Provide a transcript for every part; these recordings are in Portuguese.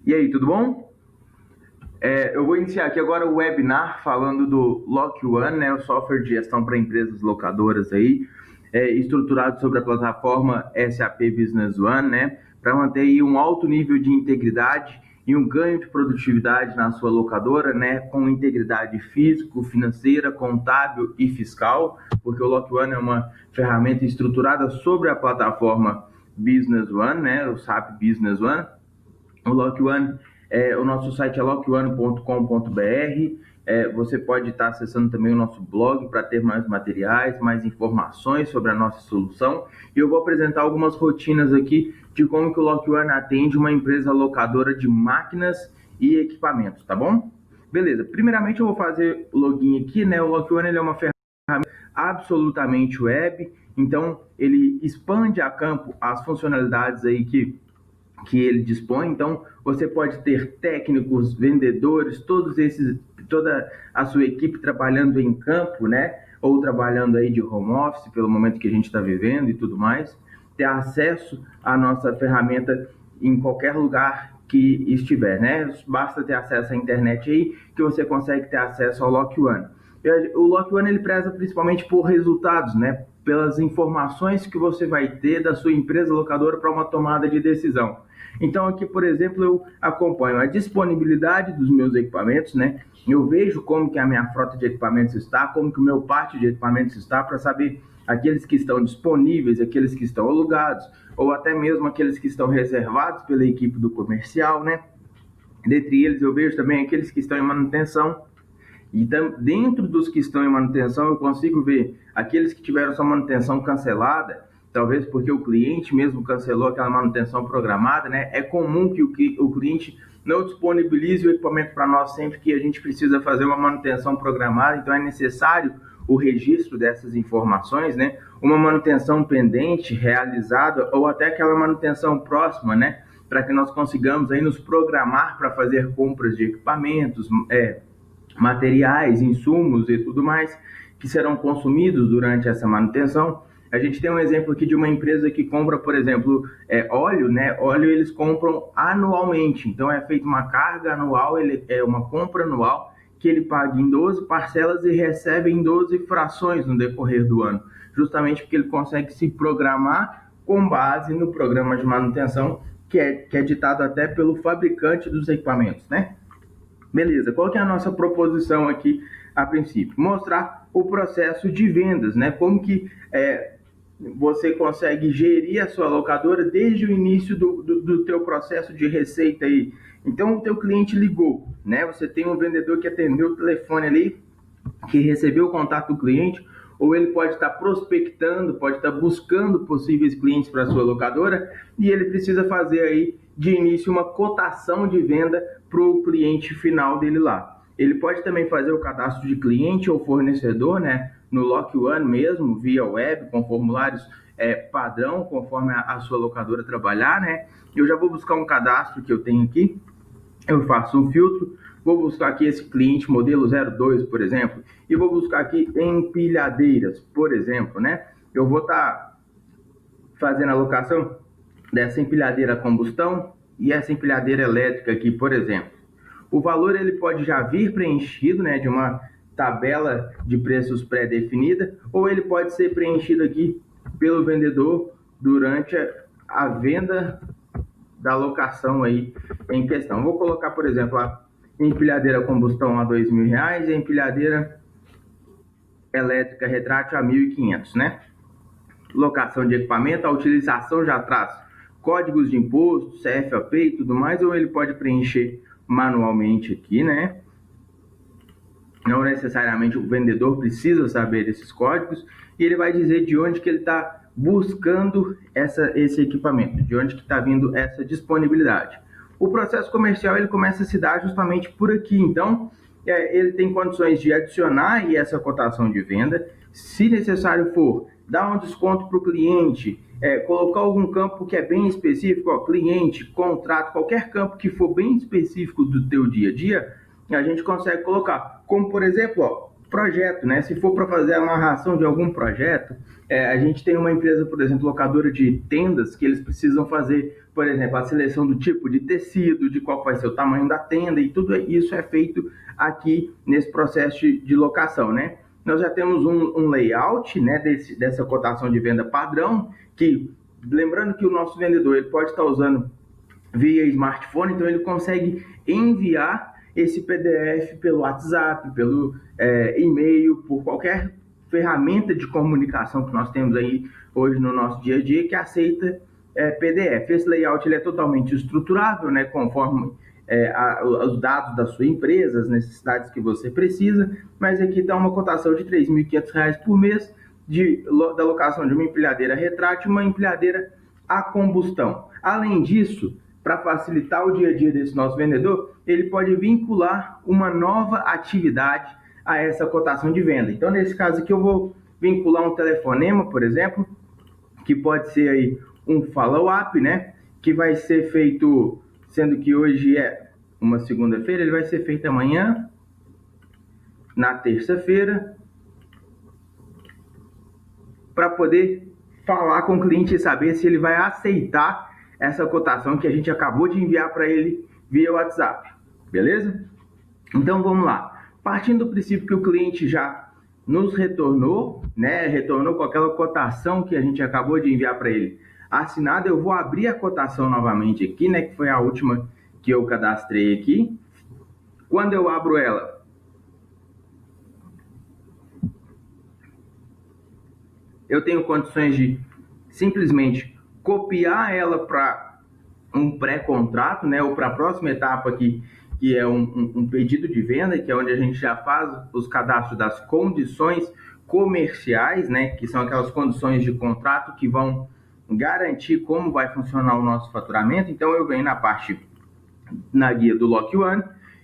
E aí, tudo bom? Eu vou iniciar aqui agora o webinar falando do LockOne, né, o software de gestão para empresas locadoras aí, estruturado sobre a plataforma SAP Business One, né, para manter aí um alto nível de integridade e um ganho de produtividade na sua locadora, né, com integridade físico, financeira, contábil e fiscal, porque o LockOne é uma ferramenta estruturada sobre a plataforma Business One, né, o SAP Business One. O LockOne, o nosso site é lockone.com.br. Você pode estar acessando também o nosso blog para ter mais materiais, mais informações sobre a nossa solução. E eu vou apresentar algumas rotinas aqui de como que o LockOne atende uma empresa locadora de máquinas e equipamentos, tá bom? Beleza, primeiramente eu vou fazer o login aqui, né? O LockOne ele é uma ferramenta absolutamente web, então ele expande a campo as funcionalidades aí que ele dispõe. Então você pode ter técnicos, vendedores, toda a sua equipe trabalhando em campo, né? Ou trabalhando aí de home office pelo momento que a gente está vivendo e tudo mais, ter acesso à nossa ferramenta em qualquer lugar que estiver, né? Basta ter acesso à internet aí que você consegue ter acesso ao LockOne. O LockOne ele preza principalmente por resultados, né? Pelas informações que você vai ter da sua empresa locadora para uma tomada de decisão. Então aqui, por exemplo, eu acompanho a disponibilidade dos meus equipamentos, né? Eu vejo como que a minha frota de equipamentos está, como que o meu pátio de equipamentos está, para saber aqueles que estão disponíveis, aqueles que estão alugados, ou até mesmo aqueles que estão reservados pela equipe do comercial, né? Dentre eles eu vejo também aqueles que estão em manutenção. E dentro dos que estão em manutenção, eu consigo ver aqueles que tiveram sua manutenção cancelada, talvez porque o cliente mesmo cancelou aquela manutenção programada, né? É comum que o cliente não disponibilize o equipamento para nós sempre que a gente precisa fazer uma manutenção programada, então é necessário o registro dessas informações, né? Uma manutenção pendente realizada ou até aquela manutenção próxima, né? Para que nós consigamos aí nos programar para fazer compras de equipamentos, materiais, insumos e tudo mais que serão consumidos durante essa manutenção. A gente tem um exemplo aqui de uma empresa que compra, por exemplo, óleo, né? Óleo eles compram anualmente, então é feita uma carga anual, é uma compra anual que ele paga em 12 parcelas e recebe em 12 frações no decorrer do ano, justamente porque ele consegue se programar com base no programa de manutenção que é ditado até pelo fabricante dos equipamentos, né? Beleza, qual que é a nossa proposição aqui a princípio? Mostrar o processo de vendas, né? Como que você consegue gerir a sua locadora desde o início do teu processo de receita aí. Então, o teu cliente ligou, né? Você tem um vendedor que atendeu o telefone ali, que recebeu o contato do cliente, ou ele pode estar prospectando, pode estar buscando possíveis clientes para a sua locadora, e ele precisa fazer aí de início uma cotação de venda para o cliente final dele lá. Ele pode também fazer o cadastro de cliente ou fornecedor, né, no LockOne mesmo, via web, com formulários padrão, conforme a sua locadora trabalhar, né? Eu já vou buscar um cadastro que eu tenho aqui, eu faço um filtro, vou buscar aqui esse cliente modelo 02, por exemplo, e vou buscar aqui empilhadeiras, por exemplo, né? Eu vou estar fazendo a locação dessa empilhadeira a combustão e essa empilhadeira elétrica aqui, por exemplo. O valor ele pode já vir preenchido, né, de uma tabela de preços pré-definida, ou ele pode ser preenchido aqui pelo vendedor durante a venda da locação aí em questão. Vou colocar, por exemplo, a empilhadeira combustão a R$2.000 e a empilhadeira elétrica retrátil a 1.500, né? Locação de equipamento, a utilização já traz códigos de imposto, CFAP e tudo mais, ou ele pode preencher manualmente aqui, né? Não necessariamente o vendedor precisa saber esses códigos, e ele vai dizer de onde que ele está buscando esse equipamento, de onde que está vindo essa disponibilidade. O processo comercial ele começa a se dar justamente por aqui, então ele tem condições de adicionar essa cotação de venda, se necessário for, dar um desconto para o cliente, colocar algum campo que é bem específico, ó, cliente, contrato, qualquer campo que for bem específico do teu dia a dia, a gente consegue colocar. Como, por exemplo, ó, projeto, né? Se for para fazer a narração de algum projeto, a gente tem uma empresa, por exemplo, locadora de tendas, que eles precisam fazer, por exemplo, a seleção do tipo de tecido, de qual vai ser o tamanho da tenda, e tudo isso é feito aqui nesse processo de locação, né? Nós já temos um layout, né, dessa cotação de venda padrão, que, lembrando que o nosso vendedor ele pode estar usando via smartphone, então ele consegue enviar esse PDF pelo WhatsApp, pelo e-mail, por qualquer ferramenta de comunicação que nós temos aí hoje no nosso dia a dia que aceita PDF. Esse layout ele é totalmente estruturável, né, conforme os dados da sua empresa, as necessidades que você precisa, mas aqui está uma cotação de R$ 3.500 por mês da locação de uma empilhadeira retrátil e uma empilhadeira a combustão. Além disso, para facilitar o dia a dia desse nosso vendedor, ele pode vincular uma nova atividade a essa cotação de venda. Então, nesse caso aqui, eu vou vincular um telefonema, por exemplo, que pode ser aí um follow-up, né? Que vai ser feito, sendo que hoje é uma segunda-feira, ele vai ser feito amanhã, na terça-feira, para poder falar com o cliente e saber se ele vai aceitar essa cotação que a gente acabou de enviar para ele via WhatsApp, beleza? Então vamos lá. Partindo do princípio que o cliente já nos retornou, né? Retornou com aquela cotação que a gente acabou de enviar para ele assinada, eu vou abrir a cotação novamente aqui, né? Que foi a última que eu cadastrei aqui. Quando eu abro ela, eu tenho condições de simplesmente copiar ela para um pré-contrato, né, ou para a próxima etapa aqui, que é um pedido de venda, que é onde a gente já faz os cadastros das condições comerciais, né, que são aquelas condições de contrato que vão garantir como vai funcionar o nosso faturamento. Então, eu venho na guia do Lock One,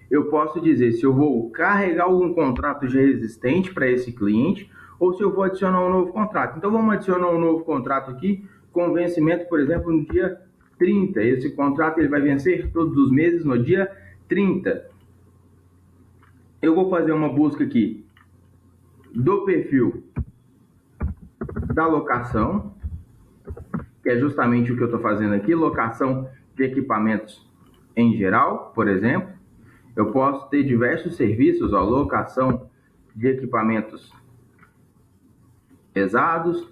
eu posso dizer se eu vou carregar algum contrato já existente para esse cliente ou se eu vou adicionar um novo contrato. Então, vamos adicionar um novo contrato aqui, com vencimento, por exemplo, no dia 30. Esse contrato ele vai vencer todos os meses no dia 30. Eu vou fazer uma busca aqui do perfil da locação, que é justamente o que eu estou fazendo aqui, locação de equipamentos em geral, por exemplo. Eu posso ter diversos serviços, locação de equipamentos pesados,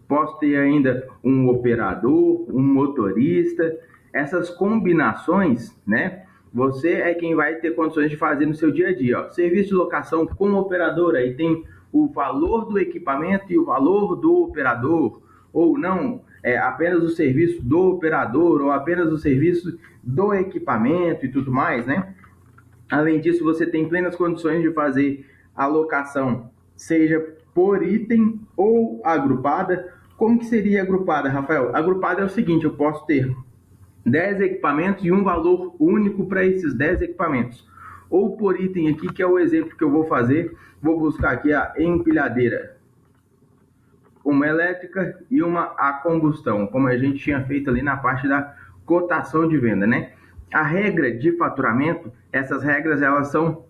posso ter ainda um operador, um motorista. Essas combinações, né? Você é quem vai ter condições de fazer no seu dia a dia. Serviço de locação com operador, aí tem o valor do equipamento e o valor do operador, ou não, apenas o serviço do operador, ou apenas o serviço do equipamento e tudo mais, né? Além disso, você tem plenas condições de fazer a locação, seja por item ou agrupada. Como que seria agrupada, Rafael? Agrupada é o seguinte, eu posso ter 10 equipamentos e um valor único para esses 10 equipamentos. Ou por item aqui, que é o exemplo que eu vou fazer, vou buscar aqui a empilhadeira, uma elétrica e uma a combustão, como a gente tinha feito ali na parte da cotação de venda, né? A regra de faturamento, essas regras elas são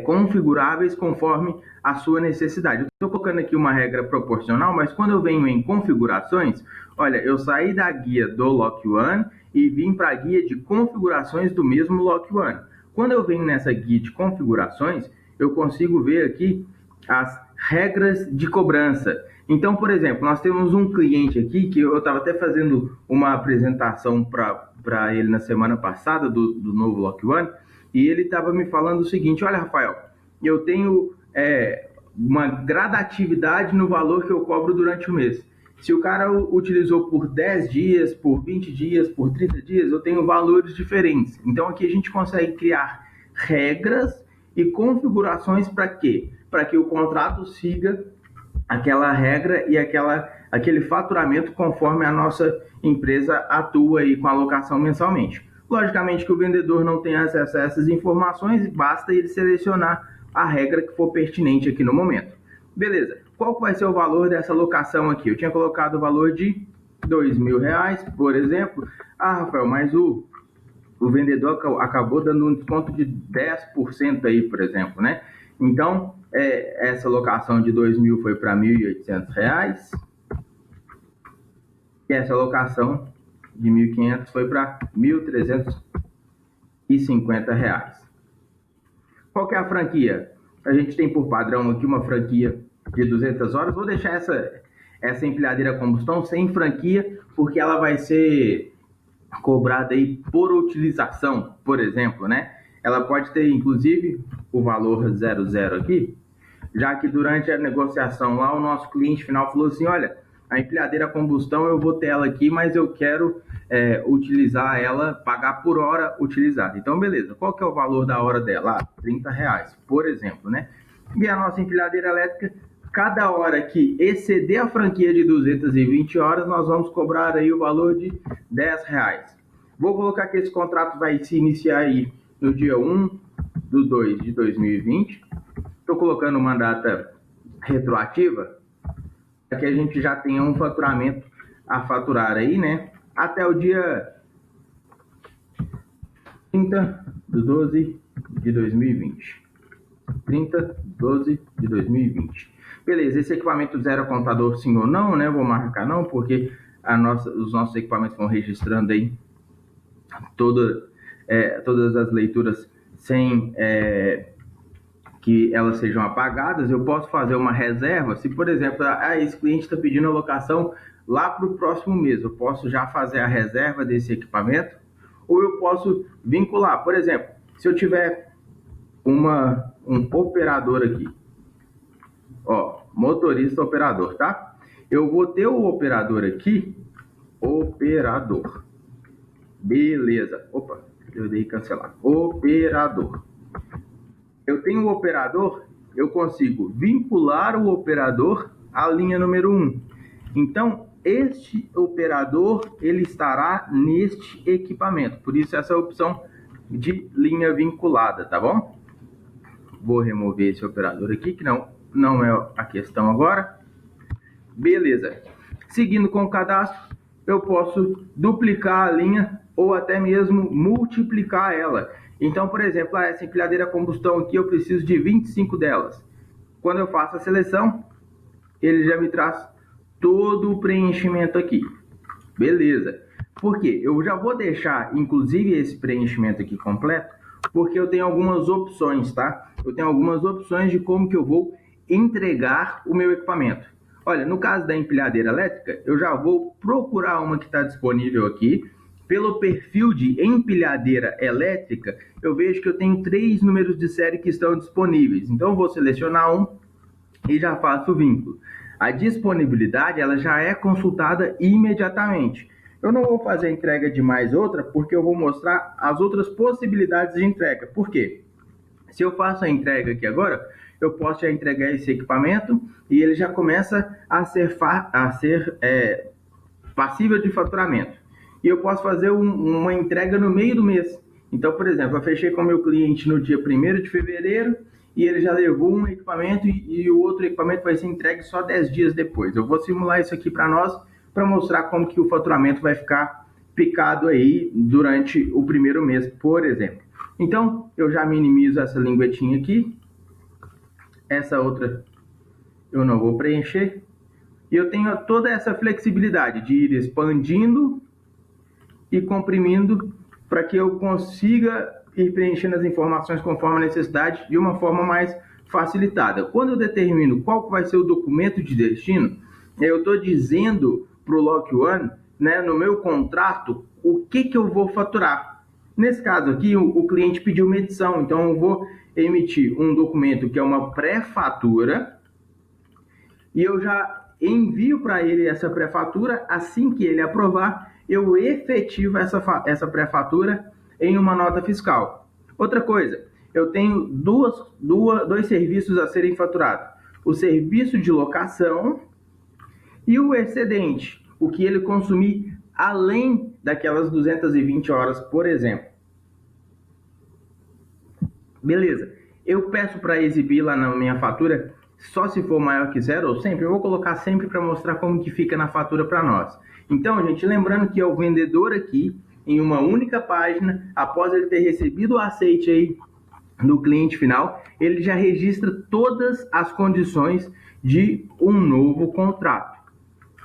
configuráveis conforme a sua necessidade. Eu estou colocando aqui uma regra proporcional, mas quando eu venho em configurações, olha, eu saí da guia do Lock One e vim para a guia de configurações do mesmo Lock One. Quando eu venho nessa guia de configurações, eu consigo ver aqui as regras de cobrança. Então, por exemplo, nós temos um cliente aqui que eu estava até fazendo uma apresentação para ele na semana passada do novo Lock One, e ele estava me falando o seguinte: olha, Rafael, eu tenho uma gradatividade no valor que eu cobro durante o mês. Se o cara utilizou por 10 dias, por 20 dias, por 30 dias, eu tenho valores diferentes. Então aqui a gente consegue criar regras e configurações para quê? Para que o contrato siga aquela regra e aquele faturamento conforme a nossa empresa atua aí com a alocação mensalmente. Logicamente que o vendedor não tem acesso a essas informações, basta ele selecionar a regra que for pertinente aqui no momento. Beleza, qual vai ser o valor dessa locação aqui? Eu tinha colocado o valor de R$2.000, por exemplo. Ah, Rafael, mas o vendedor acabou dando um desconto de 10% aí, por exemplo, né? Então, Essa locação de 2.000 foi para R$ 1.800. E essa locação de 1.500 foi para R$ 1.350. Qual que é a franquia? A gente tem por padrão aqui uma franquia de 200 horas. Vou deixar essa empilhadeira a combustão sem franquia, porque ela vai ser cobrada aí por utilização, por exemplo, né? Ela pode ter, inclusive, o valor 00 aqui, já que durante a negociação lá, o nosso cliente final falou assim, olha, a empilhadeira a combustão eu vou ter ela aqui, mas eu quero utilizar ela, pagar por hora utilizada. Então, beleza, qual que é o valor da hora dela? R$30, por exemplo, né? E a nossa empilhadeira elétrica, cada hora que exceder a franquia de 220 horas, nós vamos cobrar aí o valor de R$10. Vou colocar que esse contrato vai se iniciar aí no dia 1/2/2020. Estou colocando uma data retroativa, para que a gente já tenha um faturamento a faturar aí, né? Até o dia 30/12/2020. 30/12/2020. Beleza, esse equipamento zero contador sim ou não, né? Vou marcar não, porque os nossos equipamentos vão registrando aí todas as leituras sem que elas sejam apagadas. Eu posso fazer uma reserva, se por exemplo, esse cliente está pedindo a locação lá para o próximo mês, eu posso já fazer a reserva desse equipamento, ou eu posso vincular, por exemplo, se eu tiver um operador aqui, ó, motorista operador, tá? Eu vou ter o operador aqui, operador, beleza, opa, eu dei cancelar, operador. Eu tenho o operador, eu consigo vincular o operador à linha número 1. Então, este operador, ele estará neste equipamento. Por isso, essa opção de linha vinculada, tá bom? Vou remover esse operador aqui, que não é a questão agora. Beleza. Seguindo com o cadastro, eu posso duplicar a linha ou até mesmo multiplicar ela. Então, por exemplo, essa empilhadeira a combustão aqui, eu preciso de 25 delas. Quando eu faço a seleção, ele já me traz todo o preenchimento aqui. Beleza. Por quê? Eu já vou deixar, inclusive, esse preenchimento aqui completo, porque eu tenho algumas opções, tá? Eu tenho algumas opções de como que eu vou entregar o meu equipamento. Olha, no caso da empilhadeira elétrica, eu já vou procurar uma que está disponível aqui. Pelo perfil de empilhadeira elétrica, eu vejo que eu tenho 3 números de série que estão disponíveis. Então, eu vou selecionar um e já faço o vínculo. A disponibilidade, ela já é consultada imediatamente. Eu não vou fazer a entrega de mais outra, porque eu vou mostrar as outras possibilidades de entrega. Por quê? Se eu faço a entrega aqui agora, eu posso já entregar esse equipamento e ele já começa a ser passível de faturamento. E eu posso fazer uma entrega no meio do mês. Então, por exemplo, eu fechei com o meu cliente no dia 1º de fevereiro e ele já levou um equipamento e o outro equipamento vai ser entregue só 10 dias depois. Eu vou simular isso aqui para nós, para mostrar como que o faturamento vai ficar picado aí durante o primeiro mês, por exemplo. Então, eu já minimizo essa linguetinha aqui. Essa outra eu não vou preencher. E eu tenho toda essa flexibilidade de ir expandindo e comprimindo para que eu consiga ir preenchendo as informações conforme a necessidade de uma forma mais facilitada. Quando eu determino qual vai ser o documento de destino, eu estou dizendo para o Lock One, né, no meu contrato, o que eu vou faturar. Nesse caso aqui, o cliente pediu uma edição, então eu vou emitir um documento que é uma pré-fatura e eu já envio para ele essa pré-fatura. Assim que ele aprovar, eu efetivo essa pré-fatura em uma nota fiscal. Outra coisa, eu tenho dois serviços a serem faturados. O serviço de locação e o excedente, o que ele consumir além daquelas 220 horas, por exemplo. Beleza, eu peço para exibir lá na minha fatura só se for maior que 0 ou sempre. Eu vou colocar sempre para mostrar como que fica na fatura para nós. Então, gente, lembrando que é o vendedor aqui, em uma única página, após ele ter recebido o aceite aí do cliente final, ele já registra todas as condições de um novo contrato.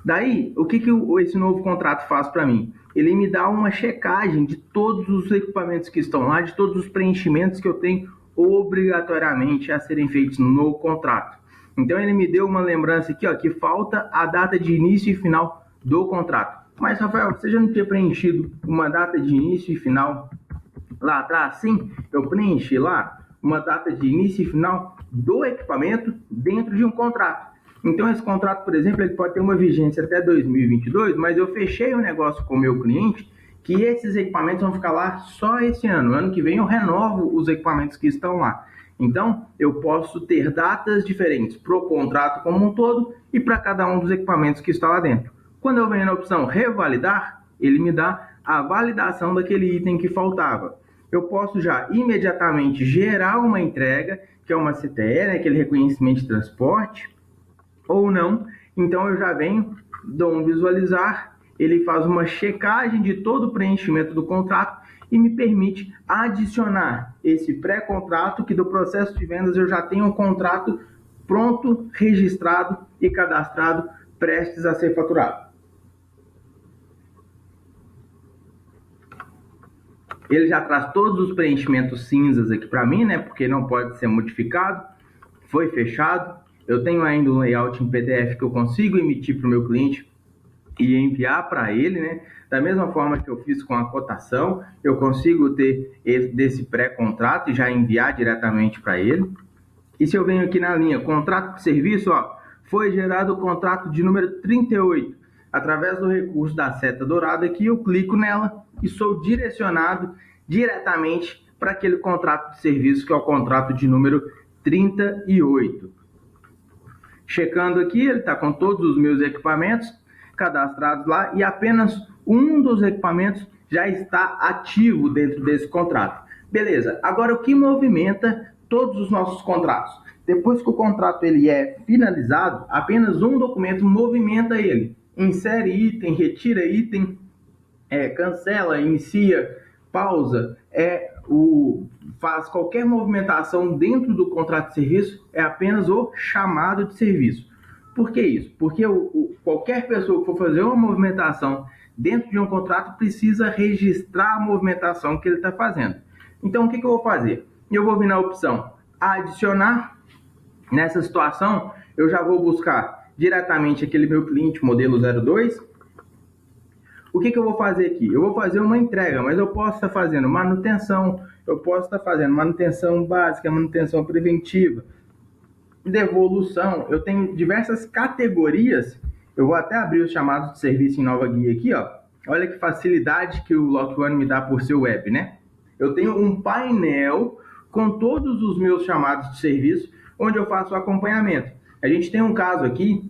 Daí, o que esse novo contrato faz para mim? Ele me dá uma checagem de todos os equipamentos que estão lá, de todos os preenchimentos que eu tenho obrigatoriamente a serem feitos no novo contrato. Então, ele me deu uma lembrança aqui, ó, que falta a data de início e final do contrato. Mas, Rafael, você já não tinha preenchido uma data de início e final lá atrás? Sim, eu preenchi lá uma data de início e final do equipamento dentro de um contrato. Então, esse contrato, por exemplo, ele pode ter uma vigência até 2022, mas eu fechei um negócio com o meu cliente que esses equipamentos vão ficar lá só esse ano. Ano que vem eu renovo os equipamentos que estão lá. Então, eu posso ter datas diferentes para o contrato como um todo e para cada um dos equipamentos que está lá dentro. Quando eu venho na opção revalidar, ele me dá a validação daquele item que faltava. Eu posso já imediatamente gerar uma entrega, que é uma CTE, né, aquele reconhecimento de transporte, ou não. Então eu já venho, dou um visualizar, ele faz uma checagem de todo o preenchimento do contrato e me permite adicionar esse pré-contrato, que do processo de vendas eu já tenho um contrato pronto, registrado e cadastrado, prestes a ser faturado. Ele já traz todos os preenchimentos cinzas aqui para mim, né? Porque não pode ser modificado. Foi fechado. Eu tenho ainda um layout em PDF que eu consigo emitir para o meu cliente e enviar para ele, né? Da mesma forma que eu fiz com a cotação, eu consigo ter desse pré-contrato e já enviar diretamente para ele. E se eu venho aqui na linha contrato de serviço, ó, foi gerado o contrato de número 38. Através do recurso da seta dourada aqui, eu clico nela e sou direcionado diretamente para aquele contrato de serviço, que é o contrato de número 38. Checando aqui, ele está com todos os meus equipamentos cadastrados lá e apenas um dos equipamentos já está ativo dentro desse contrato. Beleza, agora o que movimenta todos os nossos contratos? Depois que o contrato ele é finalizado, apenas um documento movimenta ele. Insere item, retira item, cancela, inicia, pausa, faz qualquer movimentação dentro do contrato de serviço, é apenas o chamado de serviço. Por que isso? Porque qualquer pessoa que for fazer uma movimentação dentro de um contrato precisa registrar a movimentação que ele está fazendo. Então, o que eu vou fazer? Eu vou vir na opção adicionar. Nessa situação, eu já vou buscar diretamente aquele meu cliente modelo 02. O que eu vou fazer aqui? Eu vou fazer uma entrega, mas eu posso estar fazendo manutenção, eu posso estar fazendo manutenção básica, manutenção preventiva, devolução. Eu tenho diversas categorias. Eu vou até abrir os chamados de serviço em nova guia aqui, ó. Olha que facilidade que o LockOne me dá por ser web, né? Eu tenho um painel com todos os meus chamados de serviço, onde eu faço o acompanhamento. A gente tem um caso aqui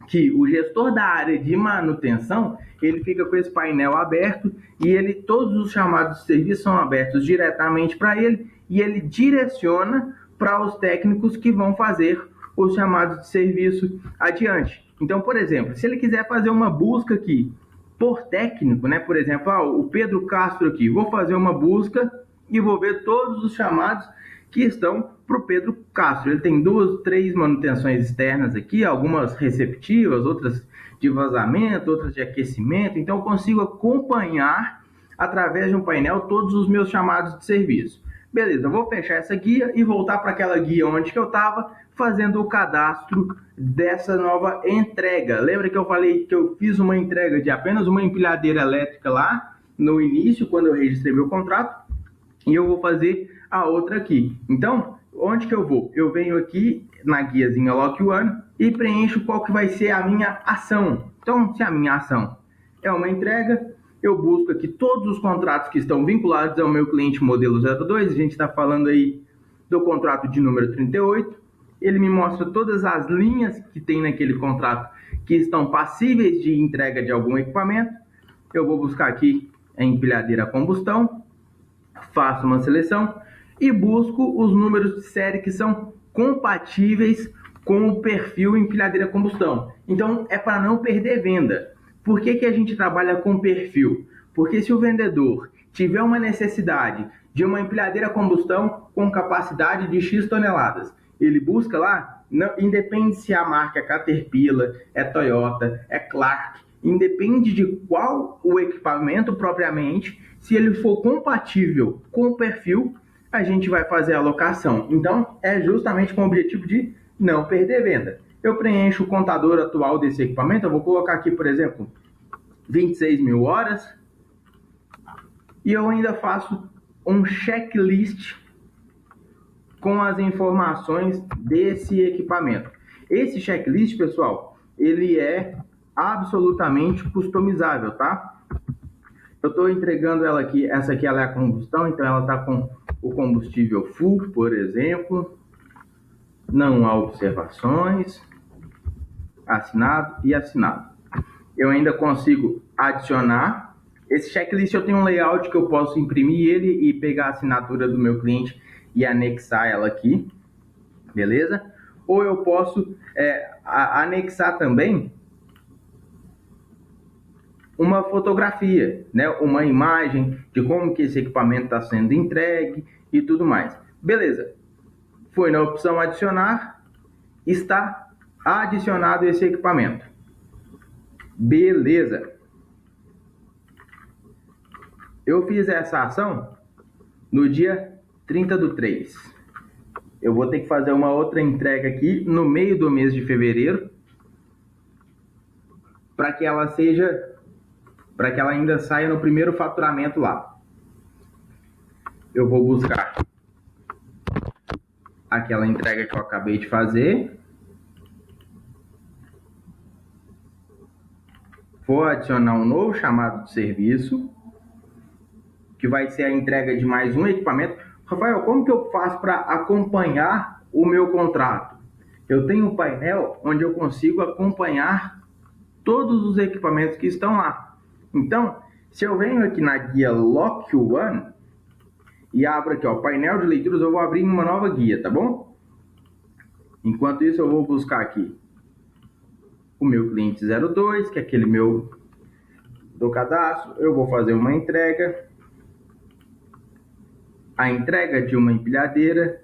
que o gestor da área de manutenção, ele fica com esse painel aberto e todos os chamados de serviço são abertos diretamente para ele e ele direciona para os técnicos que vão fazer os chamados de serviço adiante. Então, por exemplo, se ele quiser fazer uma busca aqui por técnico, né? Por exemplo, o Pedro Castro aqui, vou fazer uma busca e vou ver todos os chamados que estão para o Pedro Castro. Ele tem 2, 3 manutenções externas aqui, algumas receptivas, outras de vazamento, outras de aquecimento. Então, eu consigo acompanhar, através de um painel, todos os meus chamados de serviço. Beleza, eu vou fechar essa guia e voltar para aquela guia onde que eu estava fazendo o cadastro dessa nova entrega. Lembra que eu falei que eu fiz uma entrega de apenas uma empilhadeira elétrica lá no início, quando eu registrei meu contrato? E eu vou fazer a outra aqui. Então, onde que eu vou? Eu venho aqui na guiazinha LockOne e preencho qual que vai ser a minha ação. Então, se a minha ação é uma entrega, eu busco aqui todos os contratos que estão vinculados ao meu cliente modelo 02. A gente está falando aí do contrato de número 38. Ele me mostra todas as linhas que tem naquele contrato que estão passíveis de entrega de algum equipamento. Eu vou buscar aqui a empilhadeira a combustão, faço uma seleção e busco os números de série que são compatíveis com o perfil empilhadeira a combustão. Então, é para não perder venda. Por que a gente trabalha com perfil? Porque se o vendedor tiver uma necessidade de uma empilhadeira a combustão com capacidade de X toneladas, ele busca lá, não, independe se a marca é Caterpillar, é Toyota, é Clark, independe de qual o equipamento propriamente, se ele for compatível com o perfil, a gente vai fazer a alocação. Então, é justamente com o objetivo de não perder venda. Eu preencho o contador atual desse equipamento, eu vou colocar aqui, por exemplo, 26 mil horas, e eu ainda faço um checklist com as informações desse equipamento. Esse checklist, pessoal, ele é absolutamente customizável, tá? Eu estou entregando ela aqui, essa aqui ela é a combustão, então ela está com o combustível full, por exemplo. Não há observações. Assinado e assinado. Eu ainda consigo adicionar. Esse checklist eu tenho um layout que eu posso imprimir ele e pegar a assinatura do meu cliente e anexar ela aqui, beleza? Ou eu posso anexar também uma fotografia, né? Uma imagem de como que esse equipamento está sendo entregue e tudo mais. Beleza, foi na opção adicionar, está adicionado esse equipamento. Beleza. Eu fiz essa ação no dia 30/3. Eu vou ter que fazer uma outra entrega aqui no meio do mês de fevereiro para que ela ainda saia no primeiro faturamento lá. Eu vou buscar aquela entrega que eu acabei de fazer. Vou adicionar um novo chamado de serviço, que vai ser a entrega de mais um equipamento. Rafael, como que eu faço para acompanhar o meu contrato? Eu tenho um painel onde eu consigo acompanhar todos os equipamentos que estão lá. Então, se eu venho aqui na guia Lock One e abro aqui, ó, painel de leituras, eu vou abrir uma nova guia, tá bom? Enquanto isso, eu vou buscar aqui o meu cliente 02, que é aquele meu do cadastro. Eu vou fazer uma entrega. A entrega de uma empilhadeira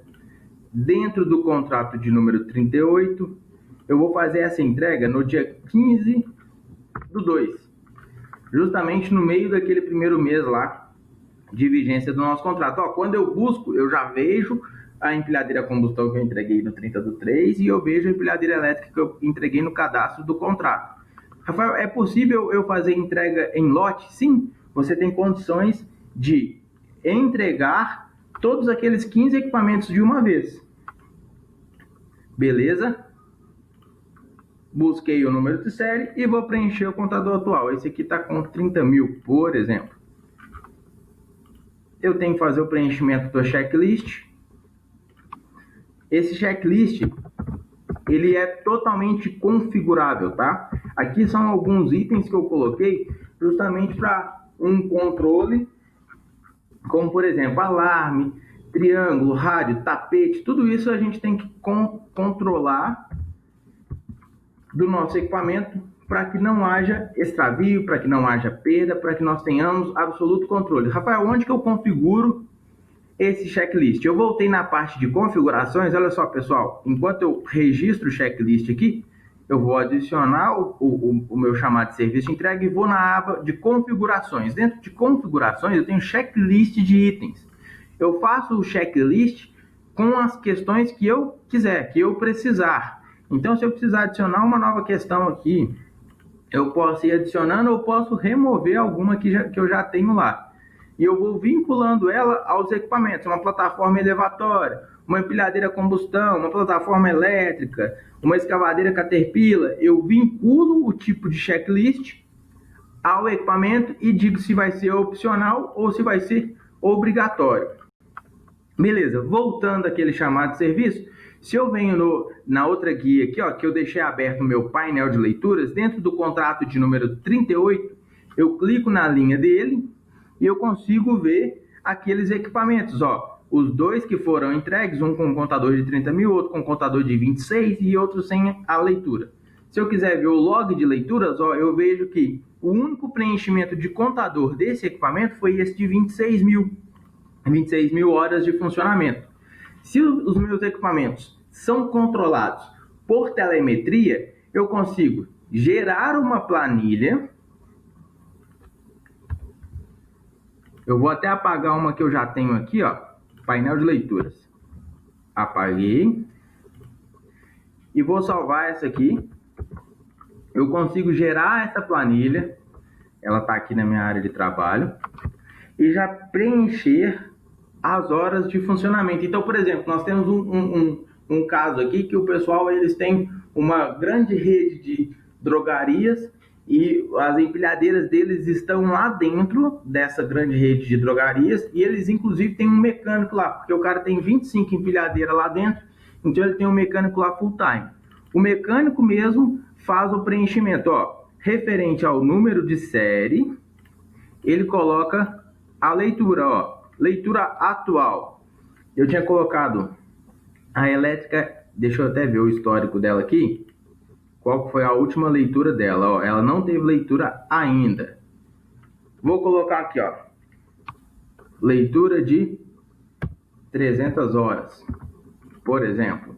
dentro do contrato de número 38. Eu vou fazer essa entrega no dia 15/2, justamente no meio daquele primeiro mês lá de vigência do nosso contrato. Ó, quando eu busco, eu já vejo a empilhadeira a combustão que eu entreguei no 30/3 e eu vejo a empilhadeira elétrica que eu entreguei no cadastro do contrato. Rafael, é possível eu fazer entrega em lote? Sim, você tem condições de entregar todos aqueles 15 equipamentos de uma vez. Beleza? Busquei o número de série e vou preencher o contador atual. Esse aqui está com 30 mil, por exemplo. Eu tenho que fazer o preenchimento do checklist. Esse checklist, ele é totalmente configurável, tá? Aqui são alguns itens que eu coloquei justamente para um controle, como por exemplo, alarme, triângulo, rádio, tapete, tudo isso a gente tem que controlar do nosso equipamento para que não haja extravio, para que não haja perda, para que nós tenhamos absoluto controle. Rafael, onde que eu configuro esse checklist? Eu voltei na parte de configurações. Olha só, pessoal, enquanto eu registro o checklist aqui, eu vou adicionar o meu chamado de serviço de entrega e vou na aba de configurações. Dentro de configurações, eu tenho checklist de itens. Eu faço o checklist com as questões que eu quiser, que eu precisar. Então, se eu precisar adicionar uma nova questão aqui, eu posso ir adicionando ou posso remover alguma que eu já tenho lá. E eu vou vinculando ela aos equipamentos, uma plataforma elevatória, uma empilhadeira a combustão, uma plataforma elétrica, uma escavadeira Caterpillar. Eu vinculo o tipo de checklist ao equipamento e digo se vai ser opcional ou se vai ser obrigatório. Beleza, voltando àquele chamado de serviço, se eu venho na outra guia aqui, ó, que eu deixei aberto o meu painel de leituras, dentro do contrato de número 38, eu clico na linha dele e eu consigo ver aqueles equipamentos, ó, os dois que foram entregues, um com um contador de 30 mil, outro com um contador de 26 e outro sem a leitura. Se eu quiser ver o log de leituras, ó, eu vejo que o único preenchimento de contador desse equipamento foi esse de 26 mil horas de funcionamento. Se os meus equipamentos são controlados por telemetria, eu consigo gerar uma planilha. Eu vou até apagar uma que eu já tenho aqui, ó, painel de leituras. Apaguei. E vou salvar essa aqui. Eu consigo gerar essa planilha. Ela está aqui na minha área de trabalho. E já preencher as horas de funcionamento. Então, por exemplo, nós temos um caso aqui que o pessoal, eles têm uma grande rede de drogarias e as empilhadeiras deles estão lá dentro dessa grande rede de drogarias e eles, inclusive, têm um mecânico lá, porque o cara tem 25 empilhadeiras lá dentro, então ele tem um mecânico lá full time. O mecânico mesmo faz o preenchimento, ó, referente ao número de série, ele coloca a leitura, ó, leitura atual. Eu tinha colocado a elétrica, deixa eu até ver o histórico dela aqui. Qual foi a última leitura dela? Ó, ela não teve leitura ainda. Vou colocar aqui, ó, leitura de 300 horas, por exemplo.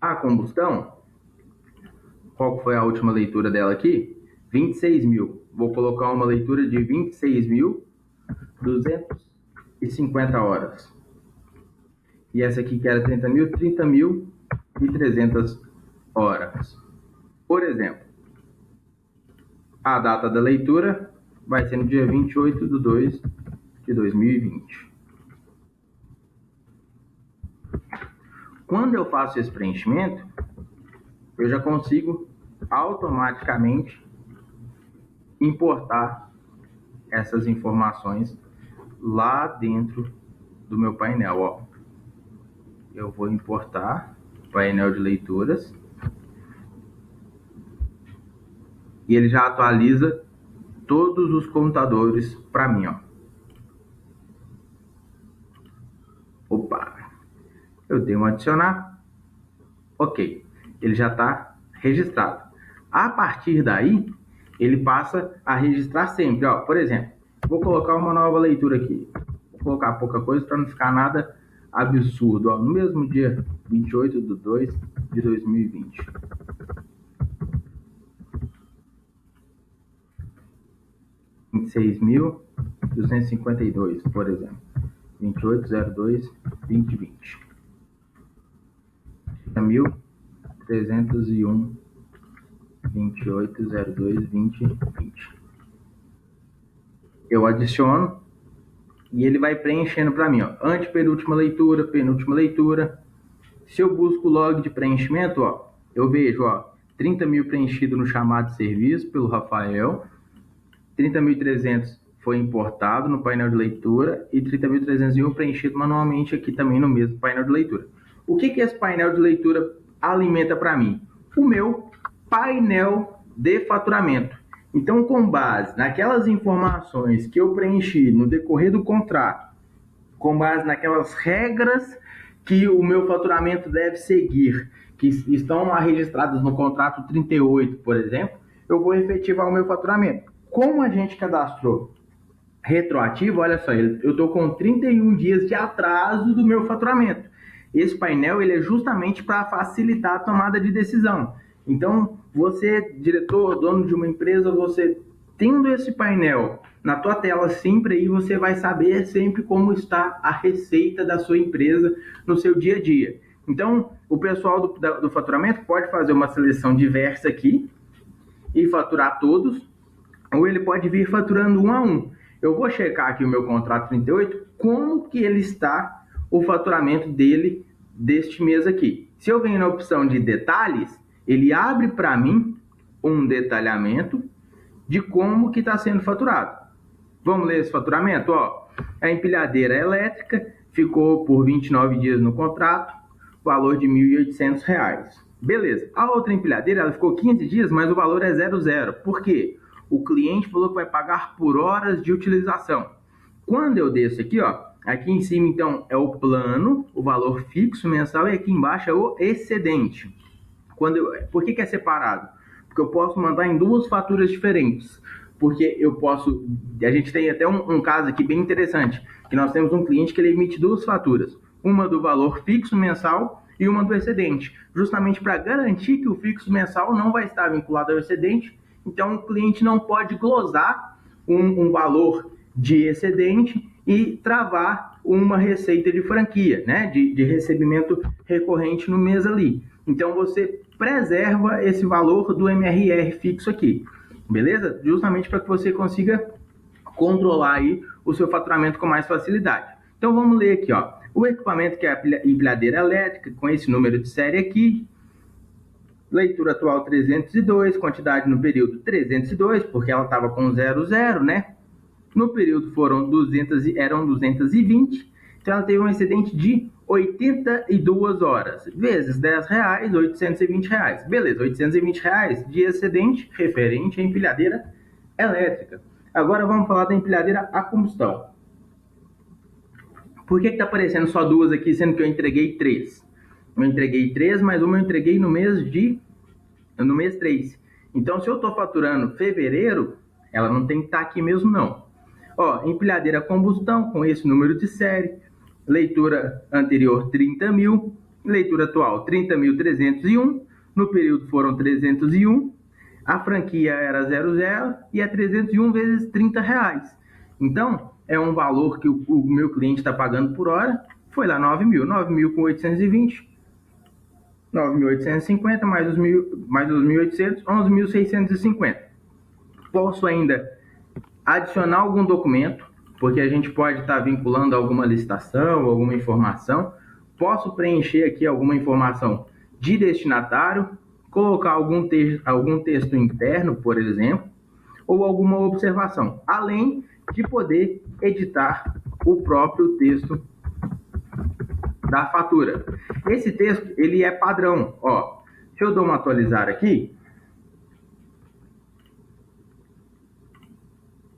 A combustão, qual foi a última leitura dela aqui? 26 mil. Vou colocar uma leitura de 26.250 horas. E essa aqui que era 30.300 horas. Por exemplo, a data da leitura vai ser no dia 28/2/2020. Quando eu faço esse preenchimento, eu já consigo automaticamente importar essas informações lá dentro do meu painel, ó. Eu vou importar o painel de leituras e ele já atualiza todos os computadores para mim, ó. Opa, eu dei um adicionar, ok, ele já está registrado. A partir daí, ele passa a registrar sempre, ó. Por exemplo, vou colocar uma nova leitura aqui, vou colocar pouca coisa para não ficar nada absurdo, ó. No mesmo dia 28/2/2020. 26.252, por exemplo. 28/02/2020. 1.301. 28/02/2020. Eu adiciono e ele vai preenchendo para mim, ó. Antepenúltima leitura, penúltima leitura. Se eu busco o log de preenchimento, ó, eu vejo, ó, 30 mil preenchido no chamado de serviço pelo Rafael, 30.300 foi importado no painel de leitura e 30.301 preenchido manualmente aqui também no mesmo painel de leitura. O que esse painel de leitura alimenta para mim? O meu painel de faturamento. Então, com base naquelas informações que eu preenchi no decorrer do contrato, com base naquelas regras que o meu faturamento deve seguir, que estão lá registradas no contrato 38, por exemplo, eu vou efetivar o meu faturamento. Como a gente cadastrou retroativo, olha só, eu estou com 31 dias de atraso do meu faturamento. Esse painel ele é justamente para facilitar a tomada de decisão. Então, você, diretor, dono de uma empresa, você tendo esse painel na tua tela sempre, aí você vai saber sempre como está a receita da sua empresa no seu dia a dia. Então, o pessoal do faturamento pode fazer uma seleção diversa aqui e faturar todos, ou ele pode vir faturando um a um. Eu vou checar aqui o meu contrato 38, como que ele está o faturamento dele deste mês aqui. Se eu venho na opção de detalhes, ele abre para mim um detalhamento de como que está sendo faturado. Vamos ler esse faturamento? Ó, a empilhadeira elétrica ficou por 29 dias no contrato, valor de R$ 1.800. Beleza. A outra empilhadeira ela ficou 15 dias, mas o valor é 00. Por quê? O cliente falou que vai pagar por horas de utilização. Quando eu desço aqui, ó, aqui em cima, então, é o plano, o valor fixo mensal, e aqui embaixo é o excedente. Por que é separado? Porque eu posso mandar em duas faturas diferentes. Porque a gente tem até um caso aqui bem interessante, que nós temos um cliente que ele emite duas faturas, uma do valor fixo mensal e uma do excedente, justamente para garantir que o fixo mensal não vai estar vinculado ao excedente. Então o cliente não pode glosar um valor de excedente e travar uma receita de franquia, né, de recebimento recorrente no mês ali. Então você preserva esse valor do MRR fixo aqui, beleza? Justamente para que você consiga controlar aí o seu faturamento com mais facilidade. Então vamos ler aqui, ó. O equipamento, que é a empilhadeira elétrica, com esse número de série aqui, leitura atual 302, quantidade no período 302, porque ela estava com 00, né? No período eram 220, então ela teve um excedente de 82 horas, vezes R$10, R$820. Beleza, R$820 de excedente referente à empilhadeira elétrica. Agora vamos falar da empilhadeira a combustão. Por que está aparecendo só duas aqui, sendo que eu entreguei 3? Eu entreguei 3, mas uma eu entreguei no mês 3. Então, se eu estou faturando fevereiro, ela não tem que estar aqui mesmo, não. Ó, empilhadeira a combustão, com esse número de série, leitura anterior 30 mil, leitura atual 30.301, no período foram 301, a franquia era 00 e é 301 vezes R$30. Então, é um valor que o meu cliente está pagando por hora, foi lá 9.000 com 820, 9.850 mais os 1.800, 11.650. Posso ainda adicionar algum documento, porque a gente pode estar vinculando alguma licitação, alguma informação. Posso preencher aqui alguma informação de destinatário, colocar algum texto interno, por exemplo, ou alguma observação, além de poder editar o próprio texto da fatura. Esse texto, ele é padrão. Ó, se eu dou uma atualizar aqui,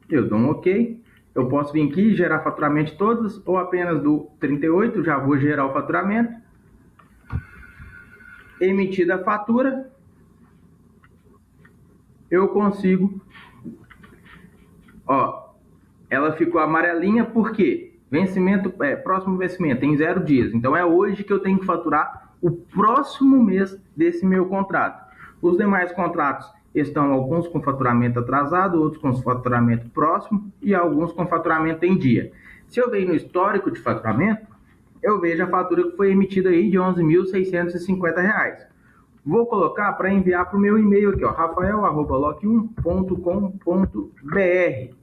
eu dou um OK, eu posso vir aqui, gerar faturamento de todas, ou apenas do 38, já vou gerar o faturamento, emitida a fatura, eu consigo, ó, ela ficou amarelinha porque próximo vencimento em 0 dias, então é hoje que eu tenho que faturar o próximo mês desse meu contrato. Os demais contratos estão alguns com faturamento atrasado, outros com faturamento próximo e alguns com faturamento em dia. Se eu venho no histórico de faturamento, eu vejo a fatura que foi emitida aí de R$11.650. Vou colocar para enviar para o meu e-mail aqui, ó, rafael@lock1.com.br.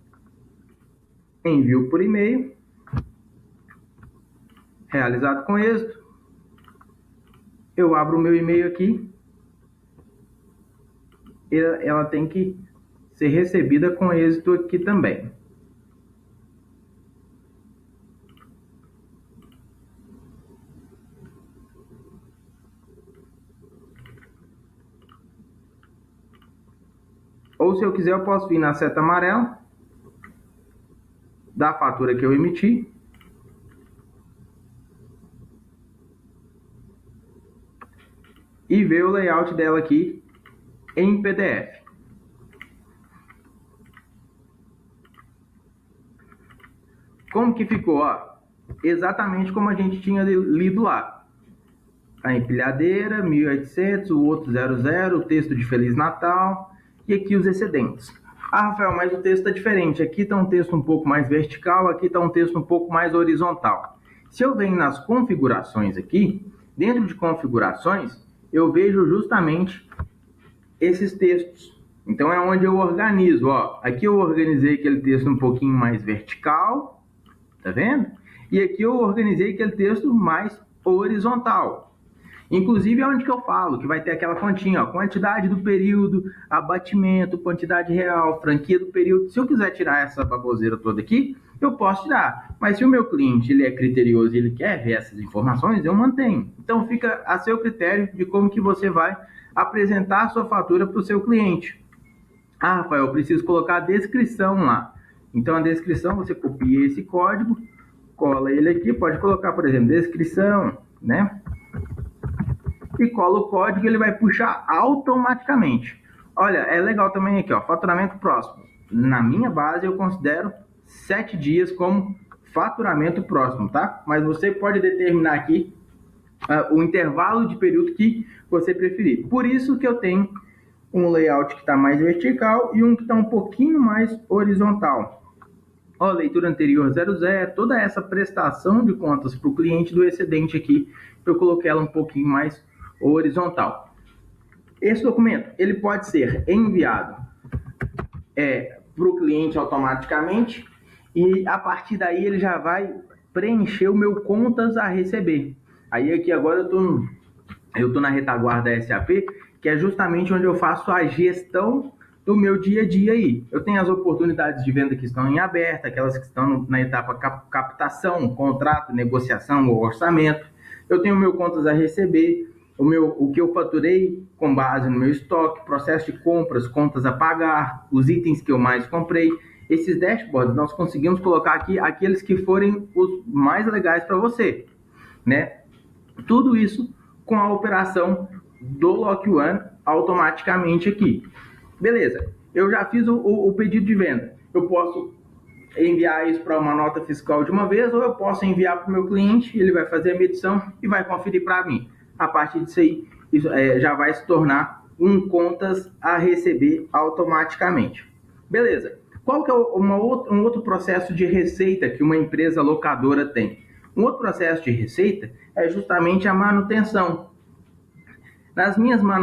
Envio por e-mail, realizado com êxito. Eu abro o meu e-mail aqui, ela tem que ser recebida com êxito aqui também. Ou se eu quiser, eu posso vir na seta amarela da fatura que eu emiti e ver o layout dela aqui em PDF. Como que ficou? Ó, exatamente como a gente tinha lido lá. A empilhadeira, 1.800, o outro 00, o texto de Feliz Natal e aqui os excedentes. Ah, Rafael, mas o texto está diferente. Aqui está um texto um pouco mais vertical, aqui está um texto um pouco mais horizontal. Se eu venho nas configurações aqui, dentro de configurações, eu vejo justamente esses textos. Então é onde eu organizo. Ó, aqui eu organizei aquele texto um pouquinho mais vertical, tá vendo? E aqui eu organizei aquele texto mais horizontal. Inclusive é onde que eu falo que vai ter aquela continha, ó, quantidade do período, abatimento, quantidade real, franquia do período. Se eu quiser tirar essa baboseira toda aqui, eu posso tirar. Mas se o meu cliente ele é criterioso e ele quer ver essas informações, eu mantenho. Então fica a seu critério de como que você vai apresentar a sua fatura para o seu cliente. Ah, Rafael, eu preciso colocar a descrição lá. Então a descrição, você copia esse código, cola ele aqui, pode colocar, por exemplo, descrição, né? e colo o código, ele vai puxar automaticamente. Olha, é legal também aqui, ó, faturamento próximo. Na minha base, eu considero 7 dias como faturamento próximo, tá? Mas você pode determinar aqui o intervalo de período que você preferir. Por isso que eu tenho um layout que está mais vertical e um que está um pouquinho mais horizontal. Ó, leitura anterior 00, toda essa prestação de contas para o cliente do excedente aqui, eu coloquei ela um pouquinho mais horizontal. Esse documento, ele pode ser enviado para o cliente automaticamente e a partir daí ele já vai preencher o meu contas a receber. Aí aqui agora eu tô na retaguarda SAP, que é justamente onde eu faço a gestão do meu dia a dia aí. Eu tenho as oportunidades de venda que estão em aberto, aquelas que estão na etapa captação, contrato, negociação ou orçamento. Eu tenho o meu contas a receber, o que eu faturei com base no meu estoque, processo de compras, contas a pagar, os itens que eu mais comprei. Esses dashboards nós conseguimos colocar aqui aqueles que forem os mais legais para você, né? Tudo isso com a operação do Lock One automaticamente aqui. Beleza, eu já fiz o pedido de venda. Eu posso enviar isso para uma nota fiscal de uma vez ou eu posso enviar para o meu cliente, ele vai fazer a medição e vai conferir para mim. A partir disso aí, isso já vai se tornar um contas a receber automaticamente. Beleza, qual que é um outro processo de receita que uma empresa locadora tem? Um outro processo de receita é justamente a manutenção. Nas minhas